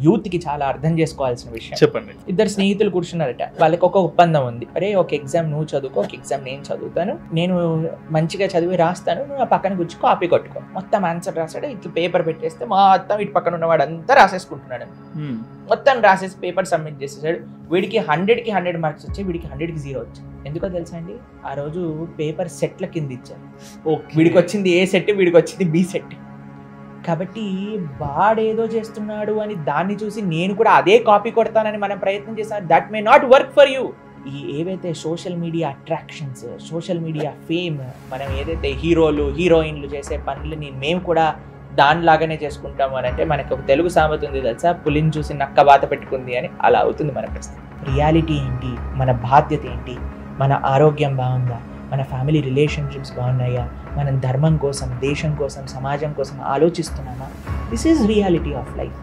యూత్కి చాలా అర్థం చేసుకోవాల్సిన విషయం. చెప్పండి. ఇద్దరు స్నేహితులు కూర్చున్నారట, వాళ్ళకి ఒక ఒప్పందం ఉంది. అరే ఒక ఎగ్జామ్ నువ్వు చదువుకో, ఒక ఎగ్జామ్ నేను చదువుతాను, నేను మంచిగా చదివి రాస్తాను, నువ్వు ఆ పక్కన కూర్చు కాపీ కొట్టుకో. మొత్తం ఆన్సర్ రాసాడు, ఇట్లా పేపర్ పెట్టేస్తే మొత్తం ఇటు పక్కన ఉన్నవాడు అంతా రాసేసుకుంటున్నాడు. మొత్తం రాసేసి పేపర్ సబ్మిట్ చేసేసాడు. వీడికి 100కి 100 మార్క్స్ వచ్చాయి, వీడికి 100కి 0 వచ్చాయి. ఎందుకో తెలుసా అండి, ఆ రోజు పేపర్ సెట్ల కింద ఇచ్చారు. వీడికి వచ్చింది ఏ సెట్, వీడికి వచ్చింది బి సెట్. కాబట్టి వాడేదో చేస్తున్నాడు అని దాన్ని చూసి నేను కూడా అదే కాపీ కొడతానని మనం ప్రయత్నం చేస్తాను. That may not work for you. ఈ ఏవైతే social media attractions, social media fame, మనం ఏదైతే హీరోలు హీరోయిన్లు చేసే పనులని మేము కూడా దానిలాగానే చేసుకుంటాము అని అంటే, మనకు ఒక తెలుగు సామెత ఉంది తెలుసా, పులిని చూసి నక్క బాత పెట్టుకుంది అని. అలా అవుతుంది మన పరిస్థితి. రియాలిటీ ఏంటి, మన బాధ్యత ఏంటి, మన ఆరోగ్యం బాగుందా, మన ఫ్యామిలీ రిలేషన్షిప్స్ బాగున్నాయా, మనం ధర్మం కోసం, దేశం కోసం, సమాజం కోసం ఆలోచిస్తున్నామా? This is reality of life.